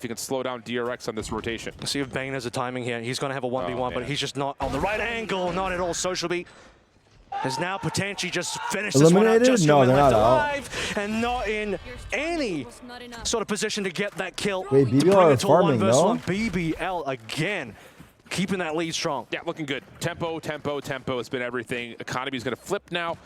if you can slow down DRX on this rotation. Let's see if Bane has a timing here. He's going to have a 1v1, but he's just not on the right angle. Not at all. Socialby has now potentially just finished this one out. Just no, they're not alive and not in any sort of position to get that kill. Wait, BBL are farming, no? BBL again, keeping that lead strong. Yeah, looking good. Tempo has been everything. Economy's going to flip now.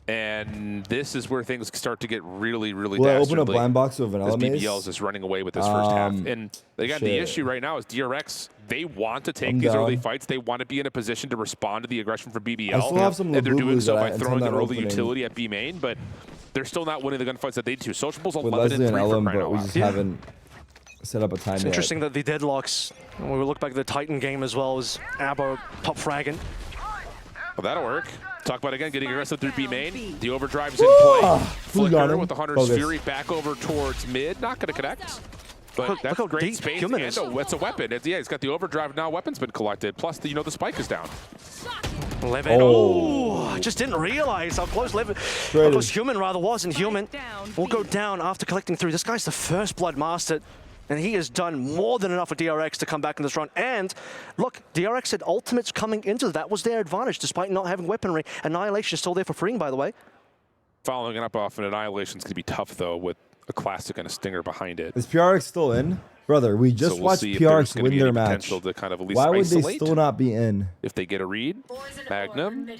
And this is where things start to get really, really dastardly. Open a blind box of vanilla maze. BBL is just running away with this first half. And again, the issue right now is DRX, they want to take these early fights. They want to be in a position to respond to the aggression from BBL. I still have some and they're doing so by that throwing an early utility at B main, but they're still not winning the gunfights that they do. Sociable's 11 and 3 for crying out we loud. just haven't set up a time It's yet. interesting that the deadlocks, when we look back at the Titan game as well, as Abo top fragging. Well, that'll work. Talk about, again, getting aggressive through B main. The overdrive is in play. Flicker with the Hunter's Fury back over towards mid. Not going to connect. But that's great space. And it's a weapon. Yeah, he's got the overdrive now. Weapon's been collected. Plus, the spike is down. Levin. Oh, just didn't realize how close Levin, how close Human rather was. And Human will go down after collecting through. This guy's the first Blood Master. And he has done more than enough for DRX to come back in this run. And look, DRX had ultimates coming into that was their advantage, despite not having weaponry. Annihilation is still there for freeing, by the way. Following it up off an Annihilation's going to be tough, though, with a Classic and a Stinger behind it. Is PRX still in? Brother, we just watched PRX win their match. To kind of at least Why would they still not be in? If they get a read, Magnum.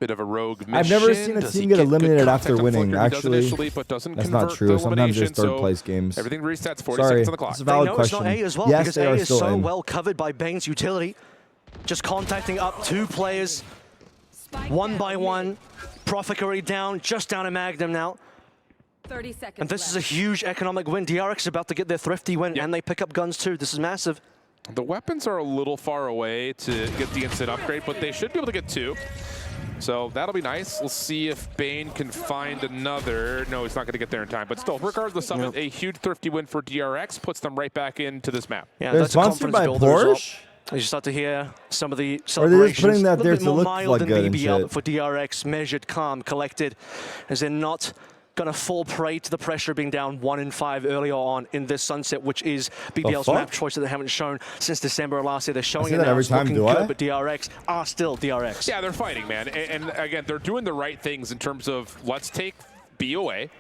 Bit of a rogue mission. I've never seen a team get eliminated after winning, actually. But doesn't that's not true. Sometimes there's third place games. Everything resets 40 seconds on the clock. It's a valid question. It's not A as well, yes, because A is so well covered by Bane's utility. Just contacting up 2 players, one by one. Prophet already down, just down to Magnum now. 30 seconds and this is a huge economic win. DRX is about to get their thrifty win, and they pick up guns too. This is massive. The weapons are a little far away to get the instant upgrade, but they should be able to get 2. So that'll be nice. We'll see if Bane can find another. No, he's not going to get there in time. But still, regardless of it, a huge thrifty win for DRX puts them right back into this map. Yeah, they're that's a sponsored by confidence builder as Porsche? well. You start to hear some of the celebrations. Or they're just putting that there a to little bit look more mild like than good and BBL, shit. but for DRX, measured, calm, collected, as they're not going to fall prey to the pressure of being down 1 in 5 earlier on in this Sunset, which is BBL's map choice that they haven't shown since December of last year. They're showing it now. Every time, do I? But DRX are still DRX. Yeah, they're fighting, man. And again, they're doing the right things in terms of let's take B away,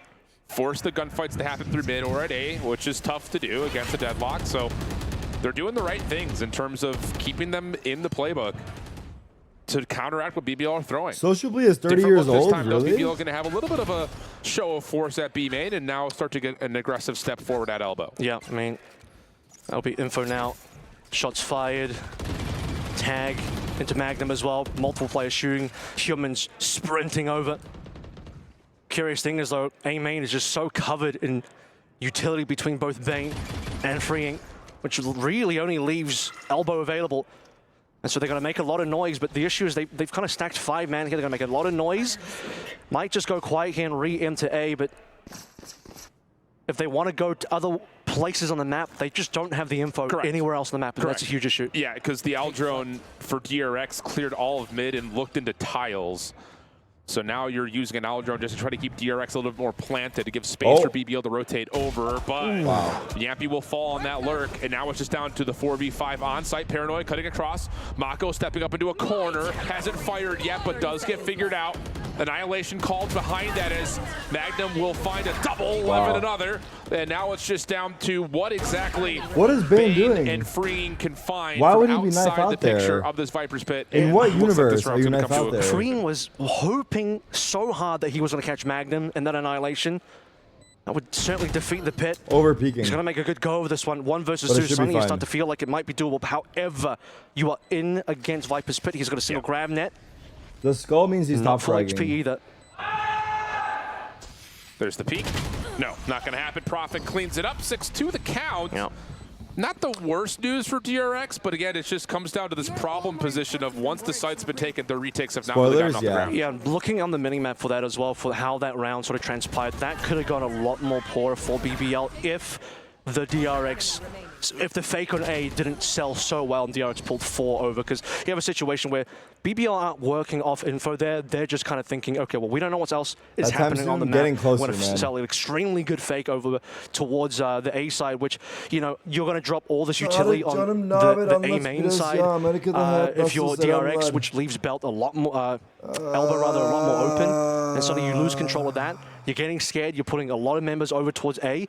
force the gunfights to happen through mid or at A, which is tough to do against a deadlock. So they're doing the right things in terms of keeping them in the playbook to counteract what BBL are throwing. Sociably is 30 years old, really? BBL going to have a little bit of a show of force at B main and now start to get an aggressive step forward at elbow. Yeah, I mean, that'll be info now. Shots fired. Tag into Magnum as well. Multiple players shooting. Humans sprinting over. Curious thing is, though, A main is just so covered in utility between both Bane and freeing, which really only leaves elbow available. And so they're going to make a lot of noise, but the issue is they've kind of stacked 5 man here. They're going to make a lot of noise. Might just go quiet here and re-enter A, but if they want to go to other places on the map, they just don't have the info anywhere else on the map, and that's a huge issue. Yeah, because the Aldrone for DRX cleared all of mid and looked into tiles. So now you're using an Aldrone just to try to keep DRX a little bit more planted to give space for BBL to rotate over. But Yampy will fall on that lurk, and now it's just down to the 4v5 on-site. Paranoid cutting across. Mako stepping up into a corner. Hasn't fired yet, but does get figured out. Annihilation called behind that as Magnum will find a double 11 another. And now it's just down to what exactly is Bane doing and freeing can find. Why would he be outside knife out the picture there? of this Viper's Pit. In what universe are you knife out there? Freeing was hoping so hard that he was going to catch Magnum and that Annihilation. That would certainly defeat the Pit. Over peeking. He's going to make a good go of this one. 1 versus 2. Sunny, you start to feel like it might be doable. However, you are in against Viper's Pit. He's got a single grab net. The skull means he's not top full fragging. HP either. There's the peek. No, not going to happen. Prophet cleans it up. 6-2 the count. Yep. Not the worst news for DRX, but again, it just comes down to this problem position of once the site's been taken, the retakes have not really gotten off the ground. Yeah, looking on the minimap for that as well, for how that round sort of transpired, that could have gone a lot more poor for BBL if the DRX, if the fake on A didn't sell so well and DRX pulled 4 over, because you have a situation where BBL aren't working off info there, they're just kind of thinking, okay, well, we don't know what else is happening on the map. Getting closer, we're going to sell an extremely good fake over towards the A side, which, you know, you're going to drop all this utility on the A main side. If you're DRX, which leaves belt a lot more, elbow rather, a lot more open, and suddenly you lose control of that. You're getting scared, you're putting a lot of members over towards A,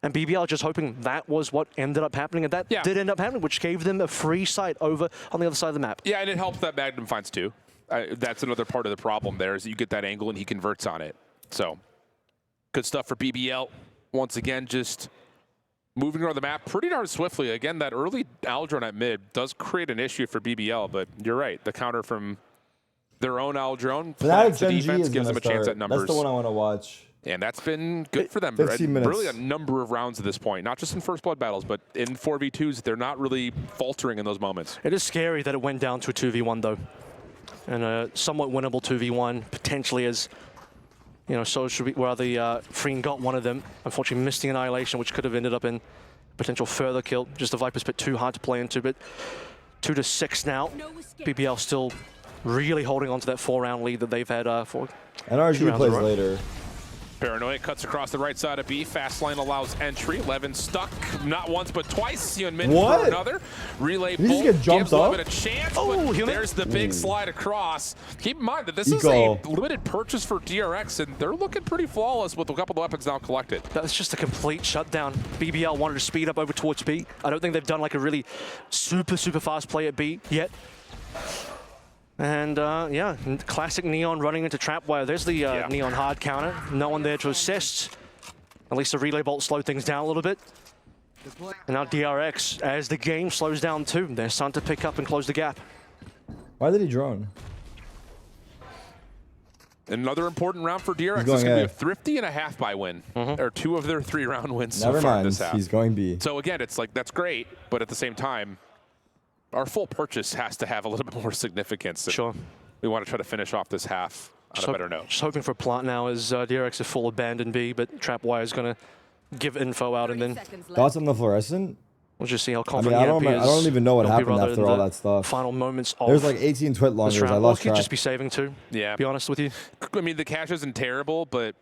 and BBL just hoping that was what ended up happening, and that did end up happening, which gave them a free sight over on the other side of the map. Yeah, and it helps that Magnum finds too. That's another part of the problem there, is that you get that angle and he converts on it. So, good stuff for BBL. Once again, just moving around the map pretty darn swiftly. Again, that early Aldrone at mid does create an issue for BBL, but you're right. The counter from their own Aldrone, the defense gives them a chance at numbers. That's the one I want to watch. And that's been good for them. 15 minutes. Really a number of rounds at this point, not just in first blood battles, but in 4v2s, they're not really faltering in those moments. It is scary that it went down to a 2v1 though. And a somewhat winnable 2v1, potentially, as, you know, so should we, where the Freen got one of them, unfortunately missing Annihilation, which could have ended up in potential further kill. Just the Viper's pit too hard to play into, but 2-6 now. BBL still really holding on to that 4-round lead that they've had for NRG plays later. Paranoia cuts across the right side of B. Fast lane allows entry. Levin stuck not once but twice. Hyunmin for another. Relay bolt gives Levin a chance. Oh, there's the big slide across. Keep in mind that this is a limited purchase for DRX, and they're looking pretty flawless with a couple of weapons now collected. That's just a complete shutdown. BBL wanted to speed up over towards B. I don't think they've done like a really super fast play at B yet. And yeah, classic Neon running into Trapwire. There's the Neon hard counter. No one there to assist. At least the relay bolt slowed things down a little bit. And now DRX, as the game slows down too, they're starting to pick up and close the gap. Why did he drone? Another important round for DRX. It's going to be a thrifty and a half-buy win. Or 2 of their 3-round wins so far this half. He's going B. So again, it's like, that's great, but at the same time, our full purchase has to have a little bit more significance. Sure. We want to try to finish off this half on a better note. Just hoping for a plant now as DRX is full abandoned B, but Trapwire is going to give info out and then... Thoughts on the fluorescent? We'll just see how confident I don't even know what happened after all that stuff. Final moments of There's like 18 twit longers. I lost track. Could just be saving too. Yeah. To be honest with you. I mean, the cache isn't terrible, but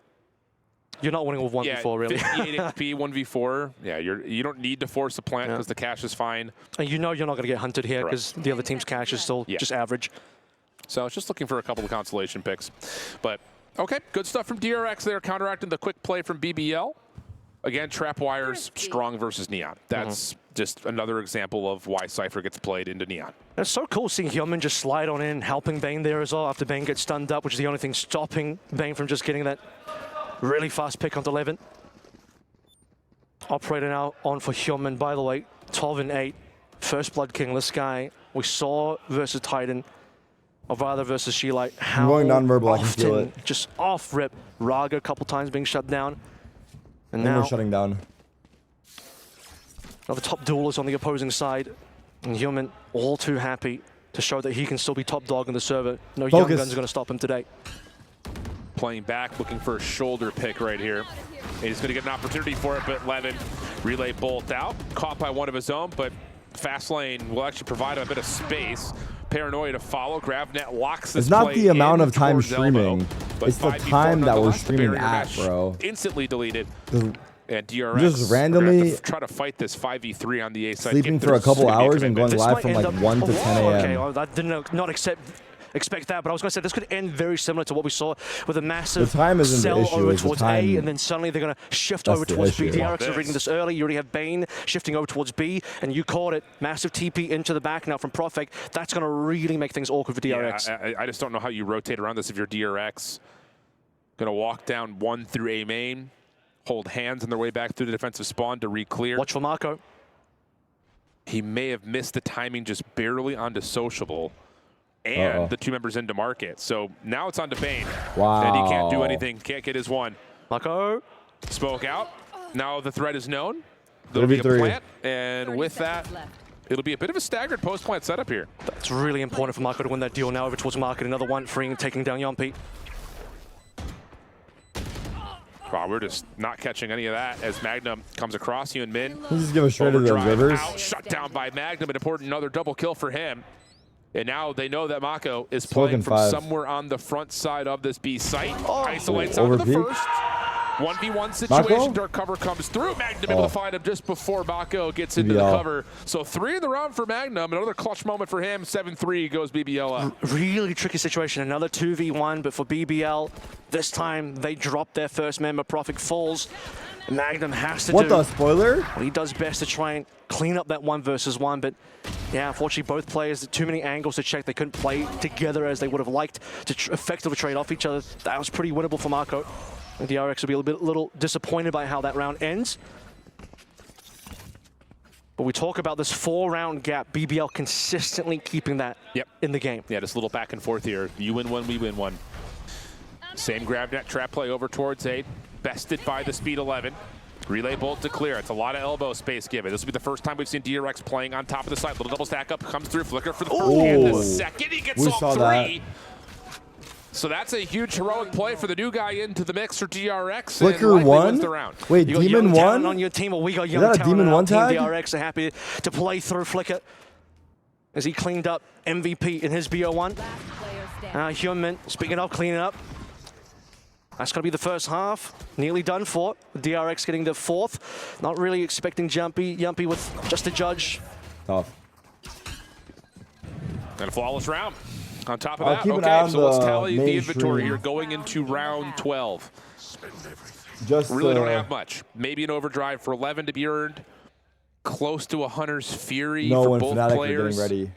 you're not winning with 1v4 really. 58 HP, 1v4. Yeah, you don't need to force a plant because the cache is fine. And you know you're not going to get hunted here because the other team's cache is still just average. So I was just looking for a couple of consolation picks. But okay, good stuff from DRX there, counteracting the quick play from BBL. Again, Trapwire's strong versus Neon. That's just another example of why Cypher gets played into Neon. It's so cool seeing Hyunmin just slide on in, helping Bane there as well after Bane gets stunned up, which is the only thing stopping Bane from just getting that really fast pick onto Levin. Operator now on for Hyunmin, by the way, 12-8. First Blood Kingless guy. We saw versus Titan, or rather versus Sheelite, how going non-verbal, I can feel it. Just off rip. Raga a couple times being shut down. And now now we're shutting down. Now the top duelist on the opposing side. And Hyunmin all too happy to show that he can still be top dog in the server. No young guns are going to stop him today. Playing back, looking for a shoulder pick right here. He's going to get an opportunity for it, but Levin relay bolt out. Caught by one of his own, but fast lane will actually provide a bit of space. Paranoia to follow. GravNet locks this. It's not the amount of time streaming. It's the time that we're streaming at, bro. Instantly deleted. And DRX just randomly try to fight this 5v3 on the A side. Sleeping for a couple hours and going live from like 1 to 10 a.m. Okay, well, I did not expect that, but I was going to say this could end very similar to what we saw with a massive sell over towards A, and then suddenly they're going to shift over towards B. DRX are reading this early. You already have Bane shifting over towards B, and you caught it. Massive TP into the back now from Profek. That's going to really make things awkward for DRX. Yeah, I just don't know how you rotate around this if you're DRX. Going to walk down 1 through A main, hold hands on their way back through the defensive spawn to re-clear. Watch for Marco. He may have missed the timing just barely onto Sociable. And the 2 members into market. So now it's on to Bane. Wow. And he can't do anything. Can't get his one. Marco. Spoke out. Now the threat is known. There'll be a plant. And with that, it'll be a bit of a staggered post-plant setup here. That's really important for Marco to win that deal now over towards market. Another one, freeing, taking down Yompi. Wow, we're just not catching any of that as Magnum comes across you and mid. Let's just give a straight to the rivers. Out, shut down by Magnum, an important another double kill for him. And now they know that Mako is playing from somewhere on the front side of this B site. Isolates out of the first. 1v1 situation, dark cover comes through. Magnum able to find him just before Mako gets into the cover. So 3 in the round for Magnum. Another clutch moment for him. 7-3 goes BBL up. Really tricky situation. Another 2v1, but for BBL, this time they drop their first member. Profit falls. Magnum has to What the spoiler? Well, he does best to try and clean up that 1 versus 1, but yeah, unfortunately both players, too many angles to check. They couldn't play together as they would have liked to effectively trade off each other. That was pretty winnable for Mako. And DRX will be a little disappointed by how that round ends. But we talk about this 4-round gap, BBL consistently keeping that in the game. Yeah, just a little back and forth here. You win 1, we win 1. Same grab net trap play over towards A. Bested by the speed 11. Relay bolt to clear. It's a lot of elbow space given. This will be the first time we've seen DRX playing on top of the site. Little double stack up, comes through, flicker for the first and the second. He gets all 3. So that's a huge heroic play for the new guy into the mix for DRX. Flicker and won? Wins the round. Wait, you got Demon won? On your team, or we got Young Demon on team. DRX are happy to play through Flicker as he cleaned up MVP in his BO1. Human, speaking of cleaning up, that's going to be the first half. Nearly done for. DRX getting the 4th. Not really expecting Yumpy with just a judge. Tough. And a flawless round. On top of that, okay, so let's tally the inventory here going into round 12. Just really don't have much. Maybe an overdrive for 11 to be earned. Close to a Hunter's Fury for both players. Ready.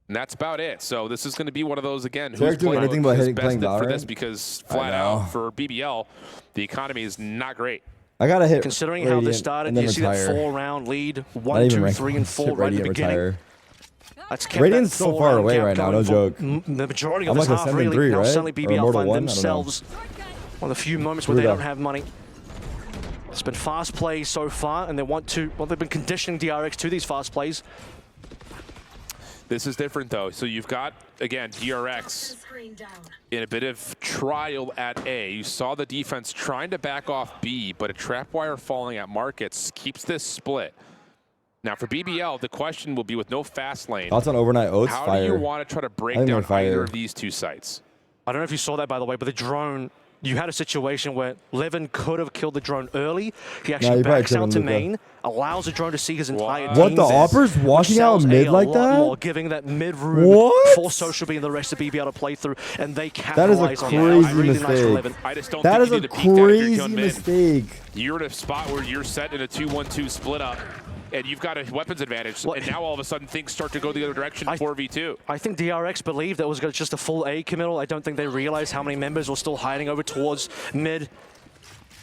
And that's about it. So this is going to be one of those, again, who's doing anything but playing for this, because flat out for BBL, the economy is not great. I got to hit Considering how this started, you see that 4-round lead, 1, 2, 3, and 4 right at the beginning. That's Radiant's so far away right now, no joke. The majority of this half really, now suddenly BBL find themselves on the few moments where they don't have money. It's been fast plays so far, and they want to, well, they've been conditioning DRX to these fast plays. This is different, though. So you've got, again, DRX in a bit of trial at A. You saw the defense trying to back off B, but a trap wire falling at markets keeps this split. Now for BBL, the question will be with no fast lane. Thoughts on overnight oats? How do you want to try to break down either of these 2 sites? I don't know if you saw that, by the way, but the drone, you had a situation where Levin could have killed the drone early. He actually backs out to main, allows the drone to see his entire team. What, the Opper's walking out mid like that? More, giving that mid-room for Social being the rest of BBL to play through, and they capitalize on that. That is a crazy mistake. I just don't that think is you need a to peek that if crazy mistake. You're in a spot where you're set in a 2-1-2 split up, and you've got a weapons advantage, and now all of a sudden things start to go the other direction, 4v2. I think DRX believed that was just a full A committal. I don't think they realized how many members were still hiding over towards mid.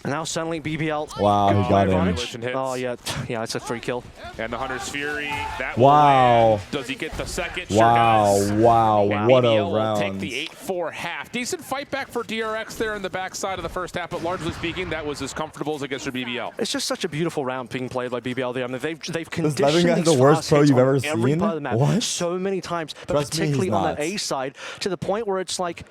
And now suddenly BBL. Wow, he got him. Oh, yeah, it's a free kill. And the Hunter's Fury, that wow. Does he get the second? Wow, sure does. Wow, and what BBL a round. Take the 8-4 half. Decent fight back for DRX there in the backside of the first half, but largely speaking, that was as comfortable as it gets for BBL. It's just such a beautiful round being played by BBL there. I mean, they've conditioned these the worst pro you've ever every seen? part of the map What? so many times, but Trust particularly me, on that A side, to the point where it's like,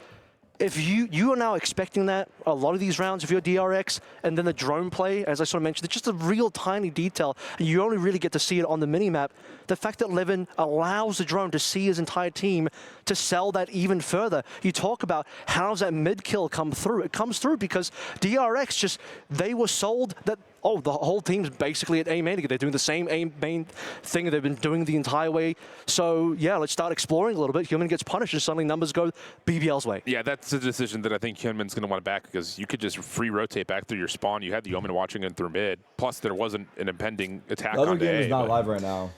if you are now expecting that a lot of these rounds, if you're DRX, and then the drone play, as I sort of mentioned, it's just a real tiny detail, and you only really get to see it on the minimap. The fact that Levin allows the drone to see his entire team to sell that even further. You talk about how does that mid kill come through? It comes through because DRX just, they were sold that, oh, the whole team's basically at A main again. They're doing the same A main thing they've been doing the entire way. So yeah, let's start exploring a little bit. Human gets punished and suddenly numbers go BBL's way. Yeah, that's a decision that I think Human's going to want to back, because you could just free rotate back through your spawn. You had the Omen watching in through mid. Plus there wasn't an impending attack on A. The other game is not live right now.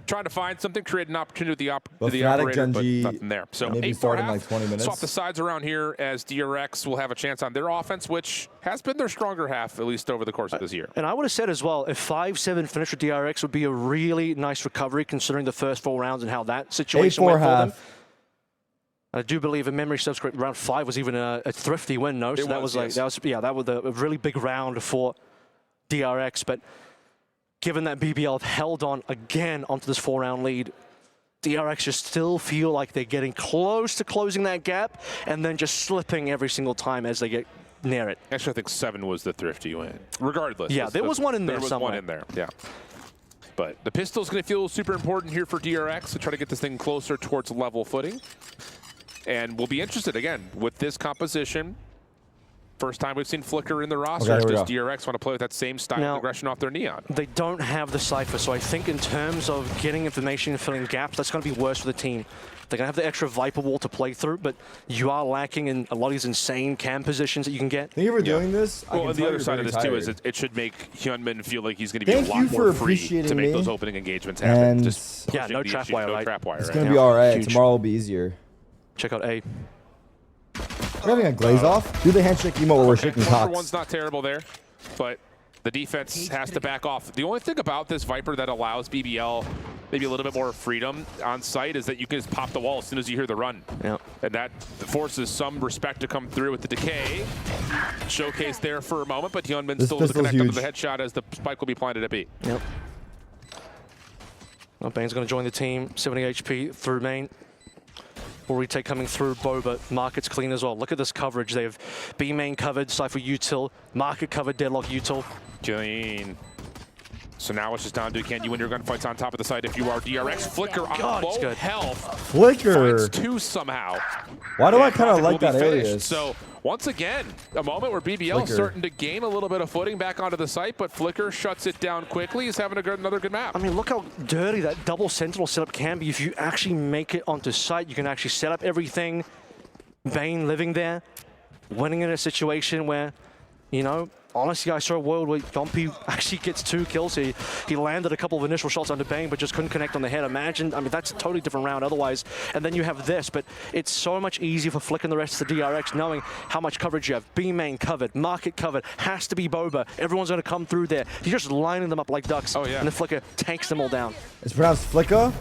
Trying to find something, create an opportunity with the operator, but nothing there. So maybe 8-4 like 20 minutes. Swap the sides around here as DRX will have a chance on their offense, which has been their stronger half, at least over the course of this year. And I would have said as well, if 5-7 finish with DRX would be a really nice recovery considering the first 4 rounds and how that situation went for them. I do believe, in memory serves correct, round 5 was even a thrifty win, no? So that was like, that was a really big round for DRX, but given that BBL have held on again onto this 4-round lead, DRX just still feel like they're getting close to closing that gap and then just slipping every single time as they get near it. Actually, I think 7 was the thrifty win. Regardless. Yeah, there was one in there somewhere. There was one in there, yeah. But the pistol's going to feel super important here for DRX to try to get this thing closer towards level footing. And we'll be interested, again, with this composition. First time we've seen Flicker in the roster. Okay, Does DRX want to play with that same style of aggression off their Neon? They don't have the Cypher, so I think in terms of getting information and filling gaps, that's going to be worse for the team. They're going to have the extra Viper wall to play through, but you are lacking in a lot of these insane cam positions that you can get. Thank you for doing this. Well, and the other side of this, too, is it should make Hyunmin feel like he's going to be a lot more free to make those opening engagements happen. Just yeah, no trap wire, right? It's going to be all right. Tomorrow will be easier. Check out A. We're having a glaze off. Do the handshake emote where we're shaking cocks. One's not terrible there, but the defense has to back off. The only thing about this Viper that allows BBL maybe a little bit more freedom on site is that you can just pop the wall as soon as you hear the run. Yep. And that forces some respect to come through with the decay. Showcase there for a moment, but Hyunmin still doesn't connect under the headshot as the spike will be planted at B. Yep. Well, Bane's going to join the team. 70 HP through main. Retake coming through Boba. Market's clean as well. Look at this coverage. They have B main covered, Cypher util, Market covered, Deadlock util. Clean. So now it's just down to can you win your gunfights on top of the site if you are DRX. Flicker on low health. Flicker. Finds 2 somehow. Why do I kind of like that alias? So once again, a moment where BBL is starting to gain a little bit of footing back onto the site, but Flicker shuts it down quickly. He's having another good map. I mean, look how dirty that double sentinel setup can be. If you actually make it onto site, you can actually set up everything. Bane living there, winning in a situation where, you know, honestly, I saw a world where Dompy actually gets 2 kills. He landed a couple of initial shots under Bane, but just couldn't connect on the head. Imagine, I mean, that's a totally different round otherwise. And then you have this, but it's so much easier for Flick and the rest of the DRX knowing how much coverage you have. B main covered, Market covered, has to be Boba. Everyone's going to come through there. You're just lining them up like ducks. Oh, yeah. And the Flicker takes them all down. It's pronounced Flicker?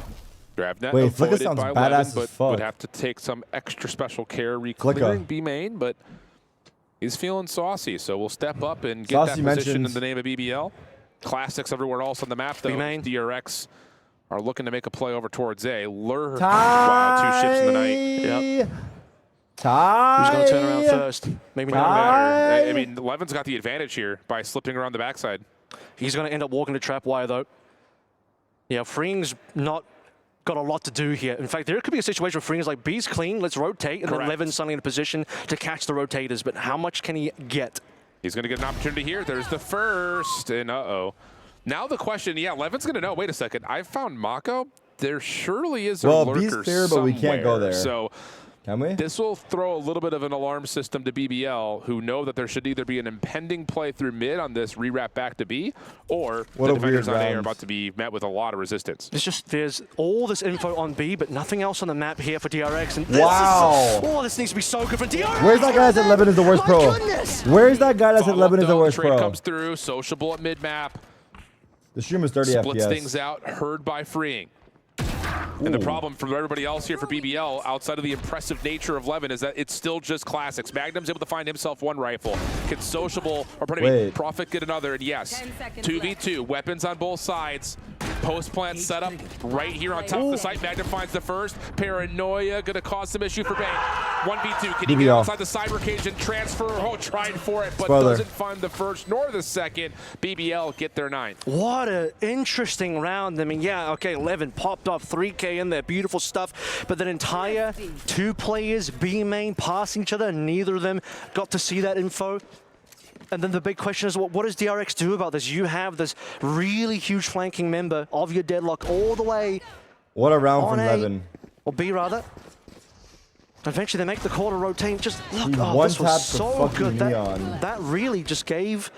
Wait, Flicker sounds badass as fuck. Would have to take some extra special care reclearing B main, but he's feeling saucy, so we'll step up and get that position in the name of BBL. Classics everywhere else on the map, though. DRX are looking to make a play over towards A. Lure. Wow, 2 ships in the night. Yep. Who's going to turn around first? Maybe not matter. I mean, Levin's got the advantage here by slipping around the backside. He's going to end up walking the trap wire, though. Yeah, Freeing's not got a lot to do here. In fact, there could be a situation where Freeing's like, B's clean, let's rotate, and then Levin's suddenly in a position to catch the rotators, but how much can he get? He's going to get an opportunity here. There's the first, and uh-oh. Now the question, yeah, Levin's going to know, wait a second, I found Mako. There surely is a lurker B's there, but somewhere. we can't go there. So can we? This will throw a little bit of an alarm system to BBL, who know that there should either be an impending play through mid on this rewrap back to B, or the defenders on A are about to be met with a lot of resistance. It's just, there's all this info on B, but nothing else on the map here for DRX. And this this needs to be so good for DRX. Where's that guy that said Levin is the worst pro? Where's that guy that said Levin is the worst pro? Comes through, sociable at mid map. The stream is 30 Splits FPS. things out, heard by Freeing. And the problem for everybody else here for BBL, outside of the impressive nature of Levin, is that it's still just classics. Magnum's able to find himself 1 rifle. Can Sociable, or pardon me, Prophet get another, and yes, 2v2, weapons on both sides. Post-plant setup right here on top of the site. Magnum finds the first. Paranoia gonna cause some issue for Bane. 1v2, can you get outside the cyber cage and transfer? Oh, tried for it, but doesn't find the first nor the second. BBL get their 9th. What an interesting round. I mean, yeah, okay, 11 popped off 3K in there, beautiful stuff, but that entire 2 players, B main, passing each other, neither of them got to see that info. And then the big question is, what does DRX do about this? You have this really huge flanking member of your Deadlock all the way. What a round from Levin. Or B, rather. Eventually, they make the call to rotate. Just look, this was so good. That really just gave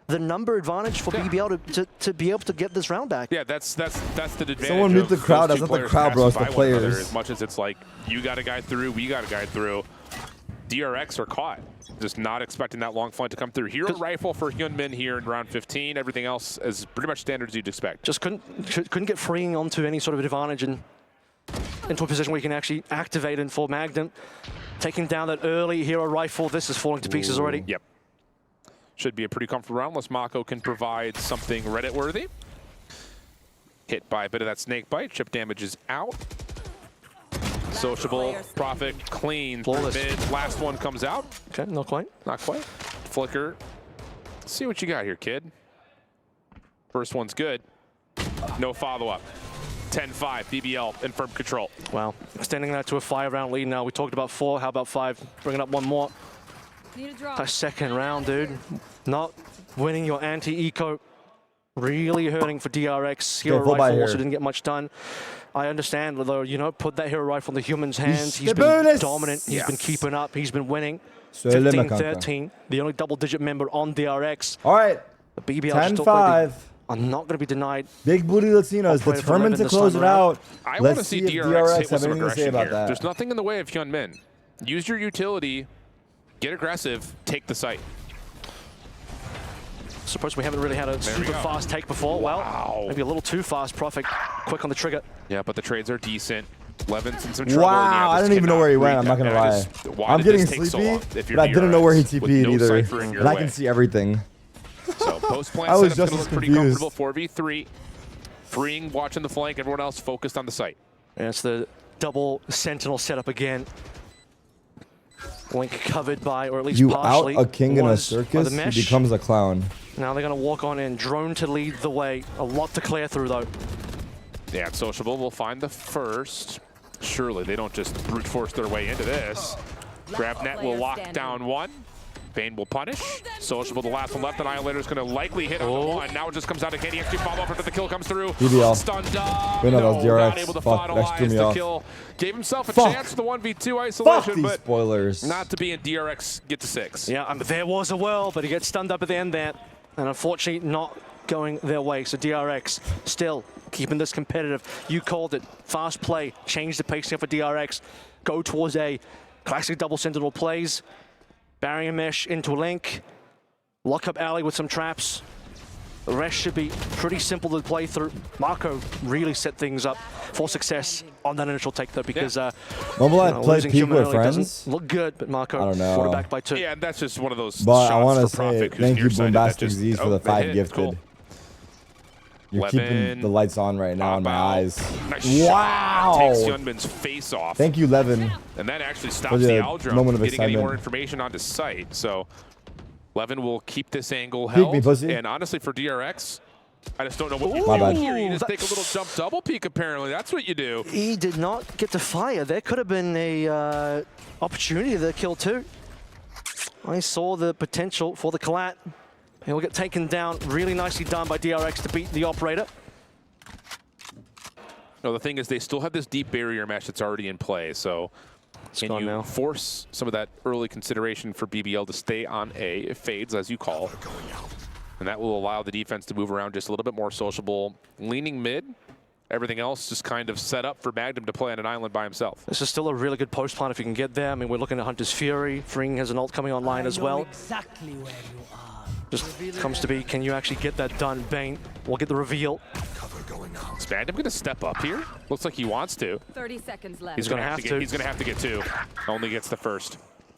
the number advantage for BBL to be able to get this round back. Yeah, that's the advantage. Someone mute the crowd. That's not the crowd, bro. It's the players. As much as it's like, you got a guy through, we got a guy through. DRX are caught. Just not expecting that long flank to come through. Hero rifle for Hyunmin here in round 15. Everything else is pretty much standards you'd expect. Just couldn't get Freeing onto any sort of advantage and into a position where you can actually activate in for Magnum. Taking down that early hero rifle. This is falling to pieces already. Yep. Should be a pretty comfortable round unless Mako can provide something Reddit-worthy. Hit by a bit of that snake bite. Chip damage is out. Sociable, Prophet, clean, mid. Last one comes out. Okay, not quite. Not quite. flicker. Let's see what you got here, kid. First one's good. No follow-up. 10-5, BBL in firm control. Wow, extending that to a 5-round lead now. We talked about 4, how about 5? Bringing up one more. That second round, dude. Not winning your anti-eco. Really hurting for DRX. Hero rifle also didn't get much done. I understand, though, you know, put that hero rifle in the human's hands. He's been dominant. He's been keeping up. He's been winning. 15-13, the only double-digit member on DRX. All right. The BBL 10-5. I'm not going to be denied. Big booty Latinos determined to close it out. I want to see DRX hit with some aggression here. There's nothing in the way of Hyunmin. Use your utility, get aggressive, take the site. Suppose we haven't really had a super fast take before. Wow. Well, maybe a little too fast. Prophet, quick on the trigger. Yeah, but the trades are decent. Levin's in some trouble. Wow, I don't even know where he went. I'm not going to lie. I'm getting sleepy, but I didn't know where he TP'd either. And I can see everything. So post-plant setup's going to look pretty comfortable. 4v3. Freeing, watching the flank. Everyone else focused on the site. And it's the double sentinel setup again. Link covered by, or at least partially, out a king in a circus, he becomes a clown. Now they're going to walk on in. Drone to lead the way. A lot to clear through, though. Yeah, Sociable will find the first. Surely they don't just brute force their way into this. GravNet will lock down one. Bane will punish. Sociable, the last one left. Annihilator's going to likely hit on the one. Now it just comes out to KDX to follow up after the kill comes through. BBL. Stunned up. Not able to Fuck, finalize the kill. Gave himself a chance to the 1v2 isolation, but spoilers. Not to be in DRX get to 6. Yeah, there was a whirl, but he gets stunned up at the end there. And unfortunately, not going their way. So DRX still keeping this competitive. You called it. Fast play. Change the pacing for DRX. Go towards a classic double sentinel plays. Barrier mesh into Link. Lock up alley with some traps. The rest should be pretty simple to play through. Marco really set things up for success on that initial take, though, because Mobileye played peak with friends. Doesn't look good, but Marco brought it back by 2. Yeah, that's just one of those but shots I want to for say Prophet, thank you, Bombastic just, Z's, for the 5 gifted. Cool. You're keeping the lights on right now in my eyes. Nice wow! Takes Hyunmin's face off. Thank you, Levin. And that actually stops the Aldrome from getting any more information onto site. So Levin will keep this angle held. And honestly, for DRX, I just don't know what you do here. You just take a little jump double peek, apparently. That's what you do. He did not get to fire. There could have been a opportunity to kill 2. I saw the potential for the collat. He'll get taken down. Really nicely done by DRX to beat the operator. No, the thing is, they still have this deep barrier mesh that's already in play. So can you force some of that early consideration for BBL to stay on A? It fades, as you call. And that will allow the defense to move around just a little bit more sociable. Leaning mid. Everything else just kind of set up for Magnum to play on an island by himself. This is still a really good post plan if you can get there. I mean, we're looking at Hunter's Fury. Freeing has an ult coming online as well. Exactly where you are. Just comes to be, can you actually get that done? Bane will get the reveal. Is Magnum going to step up here? Looks like he wants to. 30 seconds left. He's going to have to. He's going to have to get 2. Only gets the first.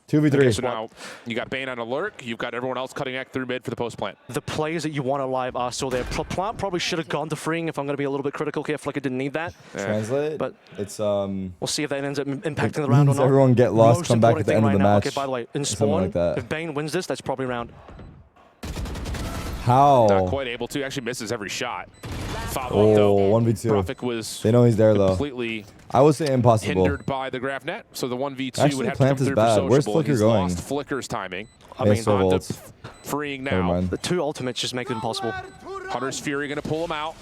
2v3. Okay, so now you got Bane on alert. You've got everyone else cutting act through mid for the post plant. The players that you want alive are still there. Plant probably should have gone to Freeing if I'm going to be a little bit critical here. Flicker didn't need that. Translate. But it's we'll see if that ends up impacting the round or not. Everyone get lost, come back at the end of the match. Okay, by the way, in spawn, if Bane wins this, that's probably round. How? Not quite able to. Actually misses every shot. Follow up, 1v2. Prophet was they know he's there, though. Completely I would say impossible. Hindered by the GravNet, so the 1v2 actually, would have to come through for Sociable. Where's Flicker going? Lost Flicker's timing. I mean, on to Freeing now. The 2 ultimates just make it impossible. Hunter's Fury going to pull him out.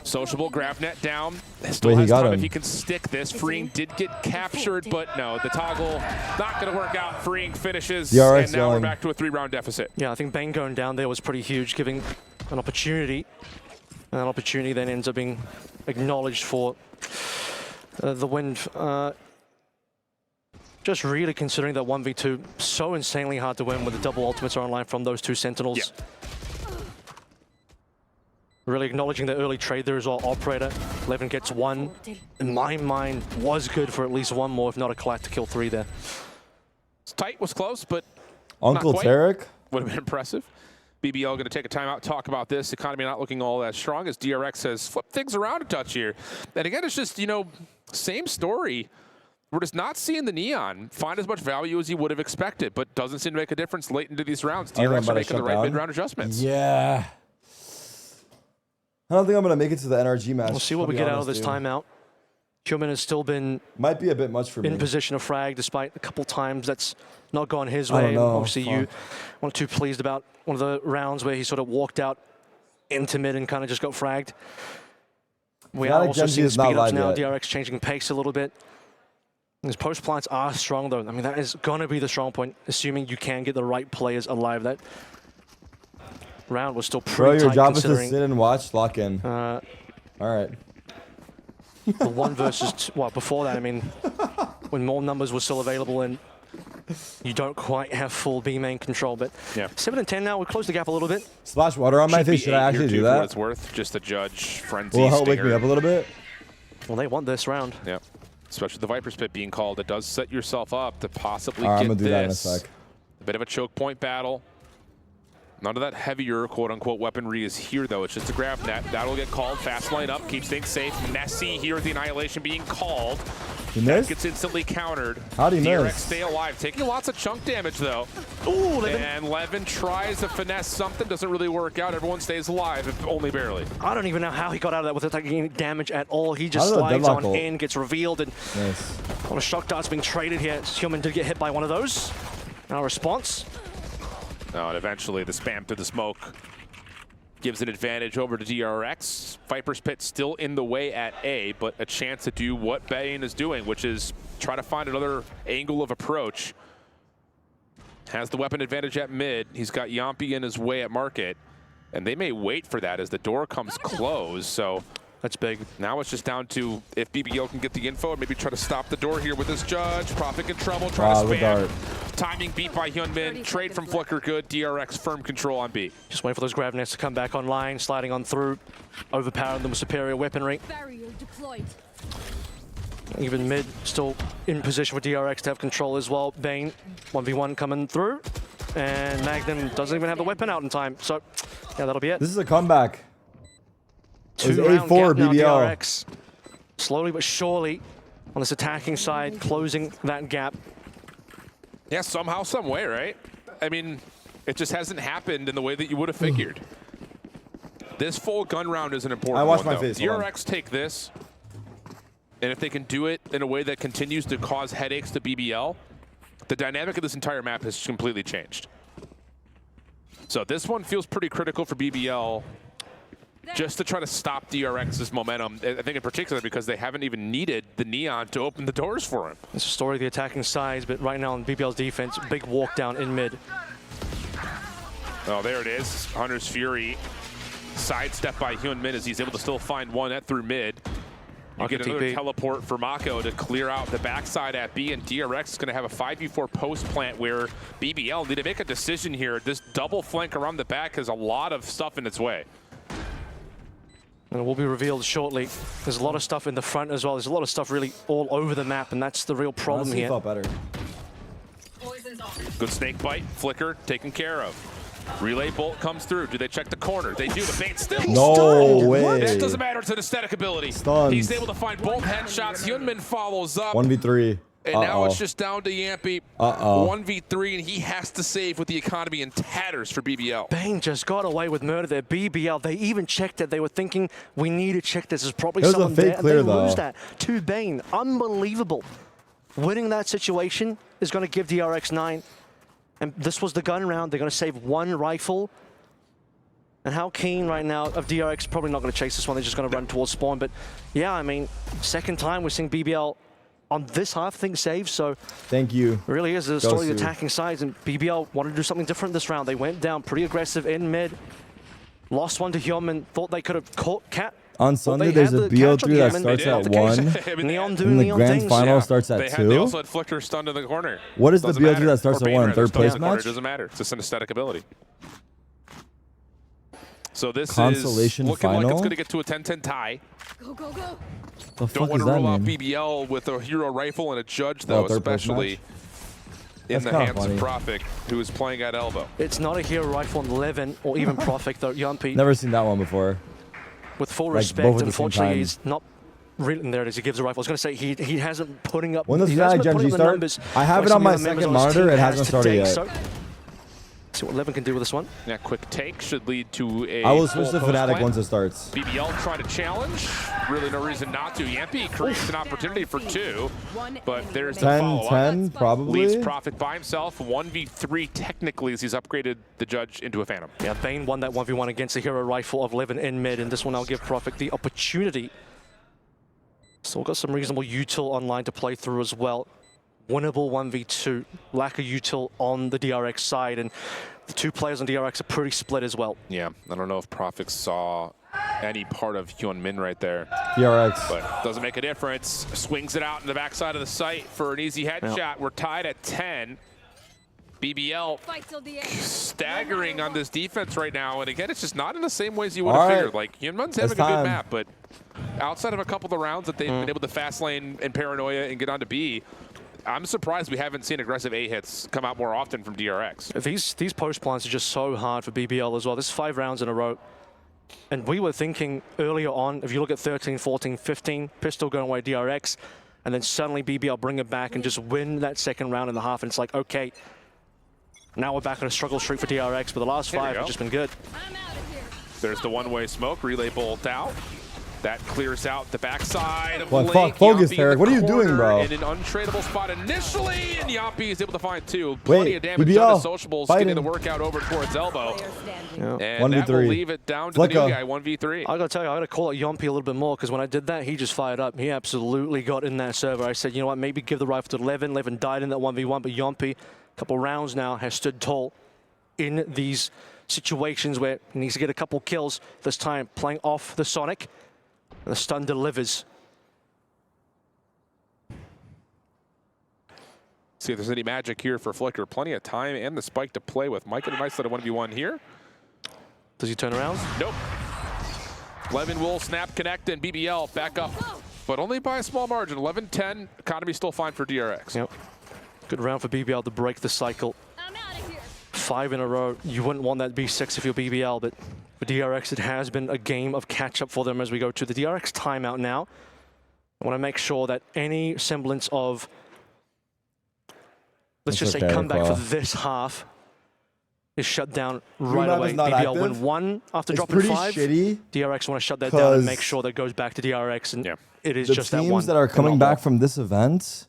Sociable, GravNet down. Still has time if he can stick this. Freeing did get captured, but no, the toggle not going to work out. Freeing finishes, and now we're back to a 3-round deficit. Yeah, I think Bane going down there was pretty huge, giving an opportunity. And that opportunity then ends up being acknowledged for the win. Just really considering that 1v2 so insanely hard to win with the double ultimates are online from those 2 Sentinels. Yeah. Really acknowledging the early trade there as well. Operator, Levin gets 1. In my mind, was good for at least 1 more, if not a collect to kill 3 there. It's tight, was close, but Uncle Tarik would have been impressive. BBL going to take a timeout, talk about this. Economy not looking all that strong as DRX has flipped things around a touch here. And again, it's just, you know, same story We're just not seeing the Neon find as much value as he would have expected, but doesn't seem to make a difference late into these rounds. DRX are making the right mid-round adjustments. Yeah. I don't think I'm going to make it to the NRG match. We'll see what we get out of this timeout. Human has still been might be a bit much for me. In position of frag, despite a couple times that's not gone his way. Obviously, you weren't too pleased about one of the rounds where he sort of walked out into mid and kind of just got fragged. We are also seeing speed ups now. DRX changing pace a little bit. His post plants are strong, though. I mean, that is going to be the strong point, assuming you can get the right players alive. That round was still pretty tight. Your job is to sit and watch, lock in. All right. The 1 versus 2, well, before that, I mean, when more numbers were still available and you don't quite have full B main control, but 7 and 10 now, we close the gap a little bit. Splash water on my face. Should I actually do that? For what it's worth, just to judge Frenzy. Will it help wake me up a little bit? Well, they want this round. Yeah. Especially the Viper Spit being called. It does set yourself up to possibly get I'm gonna do that in a sec. A bit of a choke point battle. None of that heavier quote-unquote weaponry is here, though. It's just a grab net. That'll get called. Fast line up. Keeps things safe. Nessie here at the Annihilation being called. That gets instantly countered. How'd he DRX miss? stay alive. Taking lots of chunk damage, though. Ooh, and Levin tries to finesse something. Doesn't really work out. Everyone stays alive, if only barely. I don't even know how he got out of that without taking any damage at all. He just slides on in, gets revealed, and on a shock dart's being traded here. Human did get hit by one of those. Now response. And eventually the spam through the smoke gives an advantage over to DRX. Viper's Pit still in the way at A, but a chance to do what Bane is doing, which is try to find another angle of approach. Has the weapon advantage at mid. He's got Yampi in his way at market, and they may wait for that as the door comes closed. So that's big. Now it's just down to if BBL can get the info and maybe try to stop the door here with this judge. Prophet in trouble, trying to spam. Timing beat by Hyunmin. Trade from Flicker good. DRX firm control on B. Just waiting for those grab nets to come back online, sliding on through, overpowering them with superior weaponry. Barrier deployed. Even mid still in position for DRX to have control as well. Bane 1v1 coming through, and Magnum doesn't even have the weapon out in time. So yeah, that'll be it. This is a comeback. 2-round gap now, DRX. Slowly but surely on this attacking side, closing that gap. Yeah, somehow, some way, right? I mean, it just hasn't happened in the way that you would have figured. This full gun round is an important one, though. DRX take this, and if they can do it in a way that continues to cause headaches to BBL, the dynamic of this entire map has completely changed. So this one feels pretty critical for BBL, just to try to stop DRX's momentum. I think in particular because they haven't even needed the Neon to open the doors for him. It's a story of the attacking sides, but right now on BBL's defense, big walk down in mid. Oh, there it is. Hunter's Fury sidestep by Hyunmin as he's able to still find one net through mid. You get another teleport for Mako to clear out the backside at B, and DRX is going to have a 5v4 post plant where BBL need to make a decision here. This double flank around the back has a lot of stuff in its way. And it will be revealed shortly. There's a lot of stuff in the front as well. There's a lot of stuff really all over the map, and that's the real problem here. Felt better. Good snake bite. Flicker taken care of. Relay bolt comes through. Do they check the corner? They do. The bait still. No way. It doesn't matter. It's an aesthetic ability. Stunned. He's able to find both headshots. Hyunmin follows up. 1v3. And now it's just down to Yampi. 1v3, and he has to save with the economy in tatters for BBL. Bane just got away with murder there. BBL, they even checked it. They were thinking, we need to check this. There's probably someone there. And they lose that to Bane. Unbelievable. Winning that situation is going to give DRX 9. And this was the gun round. They're going to save one rifle. And how keen right now of DRX, probably not going to chase this one. They're just going to run towards spawn. But yeah, I mean, second time we're seeing BBL on this half thing save, so thank you. Really is a story of attacking sides, and BBL wanted to do something different this round. They went down pretty aggressive in mid, lost one to Hyunmin, thought they could have caught Cat. On Sunday, there's a BO3 that starts at 1, Neon and doing the Neon grand things. final starts at 2. They also had Flicker stunned in the corner. What is the BO3 that starts at 1? Third place match? It doesn't matter. It's just an aesthetic ability. So this Consolation is looking final? like it's going to get to a 10-10 tie. Go, go, go. The fuck Don't want does to that rule out mean? BBL with a hero rifle and a judge, though, especially in the hands of Prophet, who is playing at elbow. It's not a hero rifle on Levin or even Prophet, though. Yampi, never seen that one before. with full respect, unfortunately, he's not And there it is. He gives the rifle. I was going to say he hasn't putting up. When does that Gen G start? I have it on my second monitor. It hasn't started yet. So, see what Levin can do with this one. Yeah, quick take should lead to a. I will switch to Fnatic once it starts. BBL trying to challenge. Really no reason not to. Yampy creates an opportunity for 2, but there's the follow-up. 10, probably. Leaves Prophet by himself. 1v3 technically as he's upgraded the Judge into a Phantom. Yeah, Bane won that 1v1 against the hero rifle of Levin in mid, and this one I'll give Prophet the opportunity. Still got some reasonable util online to play through as well. Winnable 1v2, lack of util on the DRX side, and the 2 players on DRX are pretty split as well. Yeah, I don't know if Prophet saw any part of Hyunmin right there. DRX. But doesn't make a difference. Swings it out in the backside of the site for an easy headshot. Yep. We're tied at 10. BBL staggering on this defense right now, and again, it's just not in the same ways you would have figured. Like, Hyunmin's having a good map, but outside of a couple of the rounds that they've been able to fast lane and paranoia and get on to B, I'm surprised we haven't seen aggressive A hits come out more often from DRX. These post plants are just so hard for BBL as well. This is 5 rounds in a row. And we were thinking earlier on, if you look at 13, 14, 15, pistol going away DRX, and then suddenly BBL bring it back and just win that second round and a half, and it's like, okay, now we're back on a struggle streak for DRX, but the last 5 have just been good. There's the one-way smoke, relay bolt out. That clears out the backside of What? Fuck, focus, Tarik. What are you doing, bro? In an untradeable spot initially, and Yampy is able to find 2. Wait, Plenty of damage BBL, done to Sociables, fighting. getting the workout over towards elbow. Yeah. And that will leave it down to the new guy, 1v3. I gotta tell you, I gotta call out Yampy a little bit more, because when I did that, he just fired up. He absolutely got in that server. I said, you know what, maybe give the rifle to Levin. Levin died in that 1v1, but Yampy, a couple rounds now, has stood tall in these situations where he needs to get a couple kills. This time, playing off the Sonic. The stun delivers. See if there's any magic here for Flicker. Plenty of time and the spike to play with. Might get a nice little 1v1 here. Does he turn around? Nope. Levin will snap, connect, and BBL back up, but only by a small margin. 11-10. Economy still fine for DRX. Yep. Good round for BBL to break the cycle. 5 in a row. You wouldn't want that to be 6 if you're BBL, but for DRX, it has been a game of catch-up for them as we go to the DRX timeout now. I want to make sure that any semblance of, let's just say, comeback for this half is shut down right away. BBL win 1 after dropping 5. Shitty DRX want to shut that down and make sure that it goes back to DRX, and it is just that one. The teams that are coming back from this event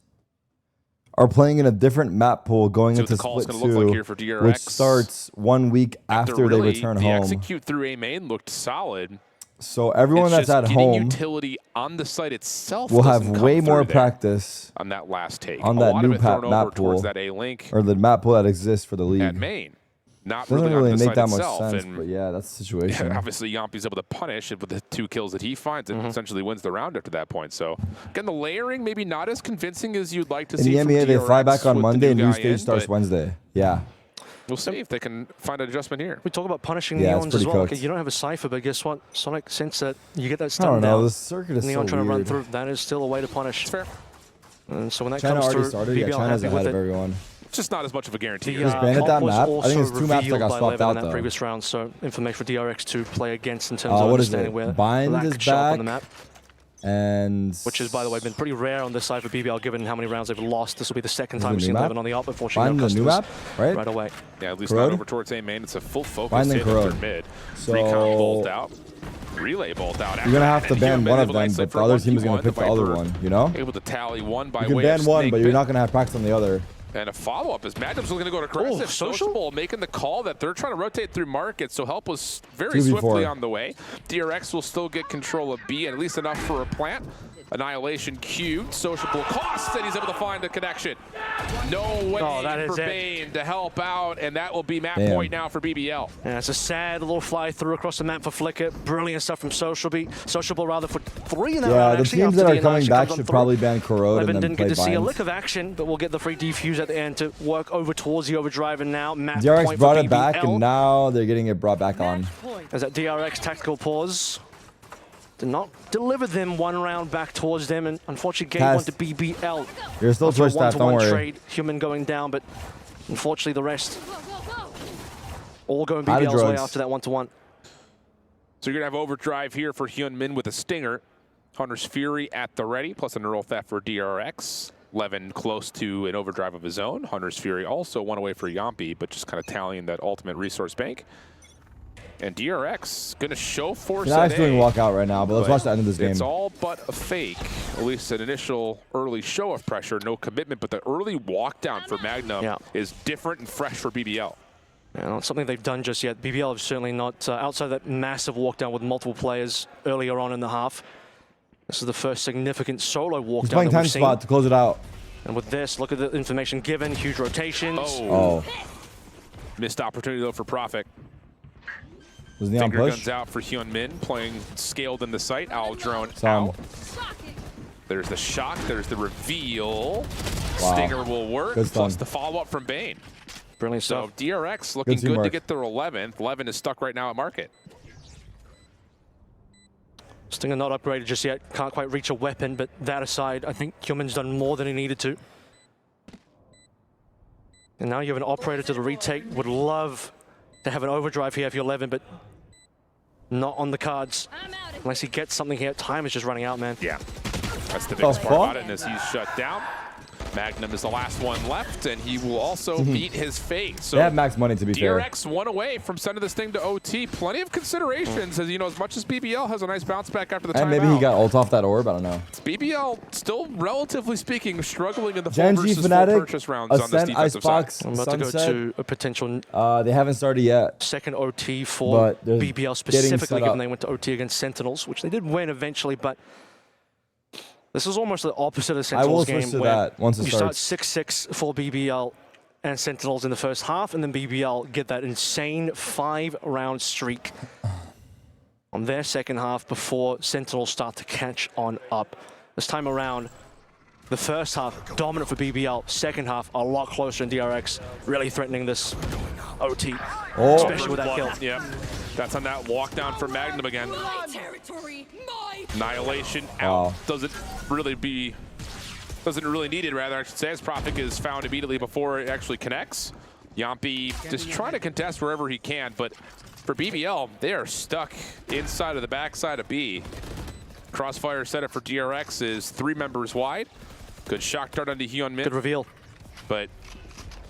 are playing in a different map pool going into Split 2, which starts 1 week after they return home. The execute through A main looked solid. So everyone that's at home utility on the site itself will have way more practice on that last take. On that new map pool, that A link, or the map pool that exists for the league. At main. Not doesn't really make that much itself, sense, but yeah, that's the situation. Yeah, obviously, Yampy's able to punish it with the 2 kills that he finds and essentially wins the round after that point. So, again, the layering maybe not as convincing as you'd like to see. In the NBA, they fly back on Monday and new stage starts Wednesday. Yeah. We'll see if they can find an adjustment here. We talk about punishing Neons as well. Okay, you don't have a Cypher, but guess what? Sonic, since that you get that stun down, the circuit is Neon so trying weird. to run through, that is still a way to punish. It's fair. And so when that China comes already through, started. BBL China's happy ahead with of it. everyone. It's just not as much of a guarantee. The Just banned that map. I think it's 2 maps that got swapped out in that though. previous round, so information for DRX to play against in terms of what is understanding it? where Bind Black is could show up on the back. map. And Which has, by the way, been pretty rare on this side for BBL, given how many rounds they've lost. This will be the second time we've seen Levin on the up, unfortunately. Find the new map, right? away. Yeah, at least not over towards A main. It's a full focus Find hit the after mid. So Recon bolt out. Relay bolt out. You're going to have to ban one of them, but the other team is going to pick the other one, you know? Able to tally one by way of way You can ban one, but you're not going to have practice on the other. And a follow-up is Magnum's looking to go to aggressive. Sociable making the call that they're trying to rotate through market, so help was very swiftly on the way. DRX will still get control of B, and at least enough for a plant. Annihilation queued, Sociable costs, and he's able to find a connection. No way for Bane to help out, and that will be map point now for BBL. Yeah, it's a sad little fly through across the map for Flicker. Brilliant stuff from Sociable rather for 3 in that round. The teams that are coming back should probably ban Corrode and then didn't play get to see a Bind. lick of action, but we'll get the free defuse at the end to work over towards the overdrive, and now map DRX point brought for it back, BBL. and now they're getting it brought back on. As that DRX tactical pause did not deliver them 1 round back towards them, and unfortunately gave one to BBL. You're still twitch staff, don't worry. Trade, Human going down, but unfortunately the rest all going BBL's way after that 1-to-1. So you're going to have overdrive here for Hyunmin with a stinger. Hunter's Fury at the ready, plus a neural theft for DRX. Levin close to an overdrive of his own. Hunter's Fury also one away for Yampi, but just kind of tallying that ultimate resource bank. And DRX going to show force at A. doing walkout right now, but let's watch the end of this game. It's all but a fake. At least an initial early show of pressure, no commitment, but the early walk down for Magnum is different and fresh for BBL. Yeah, not something they've done just yet. BBL have certainly not, outside that massive walk down with multiple players earlier on in the half. This is the first significant solo walk down that time we've seen. spot to close it out. And with this, look at the information given, huge rotations. Oh. Missed opportunity though for Profit. Was Neon Finger push? guns out for Hyun Min, playing scaled in the site. Owl drone Some. out. There's the shock, there's the reveal. Wow. Stinger will work, plus the follow-up from Bane. Brilliant So stuff. DRX looking good to get their 11th. Levin is stuck right now at market. Stinger not upgraded just yet. Can't quite reach a weapon, but that aside, I think Human's done more than he needed to. And now you have an operator to the retake. Would love to have an overdrive here if you're 11, but not on the cards. Unless he gets something here. Time is just running out, man. Yeah, that's the biggest part about it, and as he's shut down. Magnum is the last one left, and he will also beat his fate. So they have max money, to be fair. DRX one away from sending this thing to OT. Plenty of considerations, as you know, as much as BBL has a nice bounce back after the timeout. And maybe he got ult off that orb, I don't know. BBL still, relatively speaking, struggling in the full Genji, versus Fnatic, full purchase rounds on this defensive Icebox, side. I'm about Sunset. to go to a potential They haven't started yet. second OT for But they're BBL specifically, given they went to OT against Sentinels, which they did win eventually, but this is almost the opposite of Sentinels game, switch to where that once it you start starts. 6-6 for BBL and Sentinels in the first half, and then BBL get that insane 5-round streak on their second half before Sentinels start to catch on up. This time around, the first half dominant for BBL, second half a lot closer in DRX, really threatening this OT, especially with that kill. Yeah, that's on that walk down for Magnum again. Annihilation out. Doesn't really need it, rather, I should say, as Profit is found immediately before it actually connects. Yampi just trying to contest wherever he can, but for BBL, they are stuck inside of the backside of B. Crossfire setup for DRX is 3 members wide. Good shock dart onto Hyun Min. Good reveal. But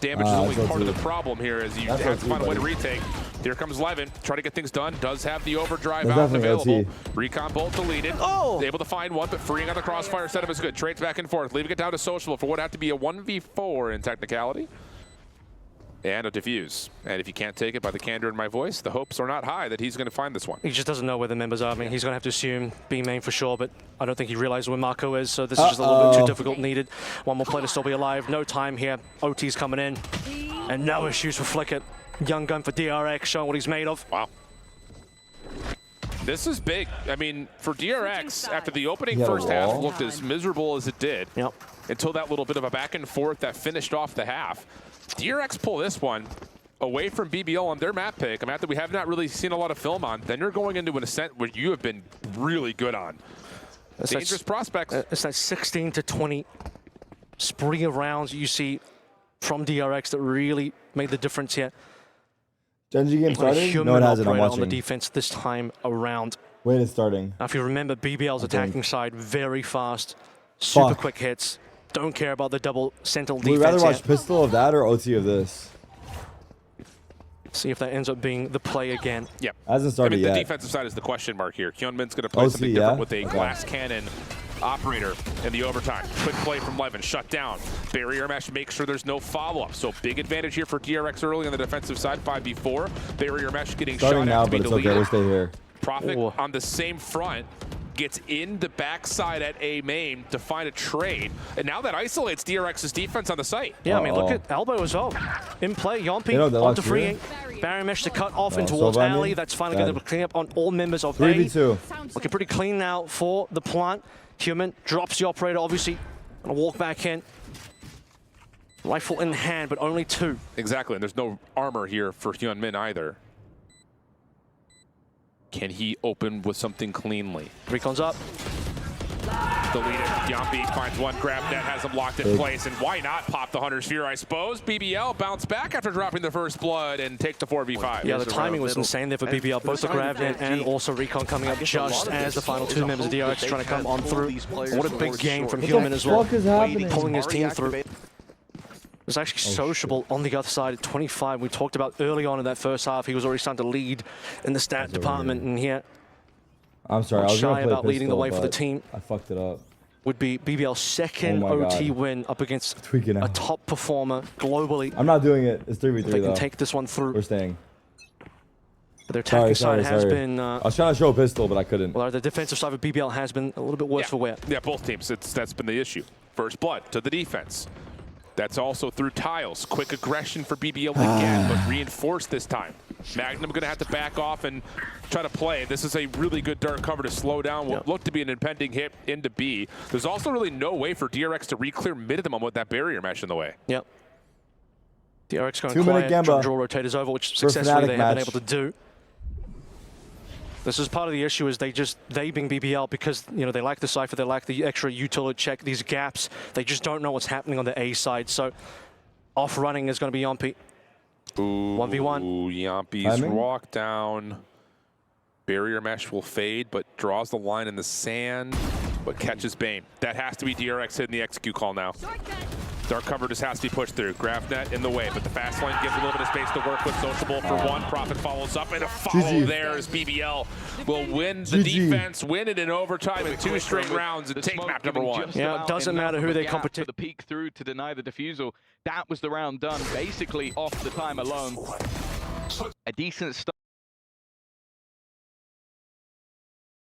damage is only part of the problem here, as you have to find a way to retake. Here comes Levin, try to get things done. Does have the overdrive out and available. Recon bolt deleted. Able to find one, but freeing on the crossfire setup is good. Trades back and forth, leaving it down to Social for what have to be a 1v4 in technicality. And a defuse. And if you can't take it by the candor in my voice, the hopes are not high that he's going to find this one. He just doesn't know where the members are. I mean, he's going to have to assume B main for sure, but I don't think he realized where Marco is, so this is just a little bit too difficult needed. One more play to still be alive. No time here. OT's coming in. And no issues for Flicker. Young gun for DRX, showing what he's made of. Wow. This is big. I mean, for DRX, after the opening first half looked as miserable as it did, until that little bit of a back and forth that finished off the half, DRX pull this one away from BBL on their map pick, a map that we have not really seen a lot of film on. Then you're going into an ascent where you have been really good on. Dangerous prospects. It's that 16 to 20 spree of rounds you see from DRX that really made the difference here. Genji game started? No, it hasn't. I'm watching. On the defense this time around. Wait, it's starting. Now, if you remember, BBL's attacking side very fast, super quick hits. Don't care about the double Sentinel defense. Would you rather watch Pistol of that or OT of this? See if that ends up being the play again. Yep. Hasn't started yet. The defensive side is the question mark here. Hyun Min's going to play something different with a glass cannon operator in the overtime. Quick play from Levin, shut down. Barrier mesh, make sure there's no follow-up. So big advantage here for DRX early on the defensive side, 5v4. Barrier mesh getting starting shot now, at to be but it's deleted. okay, we'll stay here. Profit on the same front gets in the backside at A main to find a trade. And now that isolates DRX's defense on the site. Yeah, I mean, look at Elbow as well. In play, Yampi onto free. Barrier mesh to cut off in towards Alley. That's finally going to clean up on all members of A. 3v2. Looking pretty clean now for the plant. Human drops the operator, obviously. Gonna walk back in. Rifle in hand, but only 2. Exactly, and there's no armor here for Hyun Min either. Can he open with something cleanly? Recon's up. delete it. Yumpy finds one grab net, has him locked in place, and why not pop the Hunter's Fear, I suppose? BBL bounce back after dropping the first blood and take the 4v5. Yeah, the timing was insane there for BBL, both the grab net and also Recon coming up just as the final two members of DRX trying to come on through. What a big game from Human as well, pulling his team through. It was actually sociable on the other side at 25. We talked about early on in that first half, he was already starting to lead in the stat department, and here, I'm sorry, I was shy about leading the way for the team. I fucked it up. Would be BBL's second OT win up against a top performer globally. I'm not doing it. It's 3v3 They can take this one through. We're staying. But their attacking side has been... I was trying to show a pistol, but I couldn't. Well, the defensive side of BBL has been a little bit worse for wear. Yeah, both teams. That's been the issue. First blood to the defense. That's also through tiles. Quick aggression for BBL again, but reinforced this time. Magnum going to have to back off and try to play. This is a really good dark cover to slow down what looked to be an impending hit into B. There's also really no way for DRX to re-clear mid of them with that barrier mesh in the way. Yep. DRX going quiet, draw rotators over, which successfully they have been able to do. This is part of the issue, is they being BBL, because they lack the Cypher, they lack the extra utility check, these gaps, they just don't know what's happening on the A side. So off running is going to be Yumpy. 1v1. Ooh, Yumpy's walk down. Barrier mesh will fade, but draws the line in the sand, but catches Bane. That has to be DRX hitting the execute call now. Dark cover just has to be pushed through. Grafnet in the way, but the fast lane gives a little bit of space to work with. Sociable for one. Prophet follows up, and a follow there as BBL will win the defense, win it in overtime in 2 straight rounds, and take map number 1. Yeah, it doesn't matter who they compete. The peek through to deny the defusal. That was the round done, basically off the time alone. A decent start.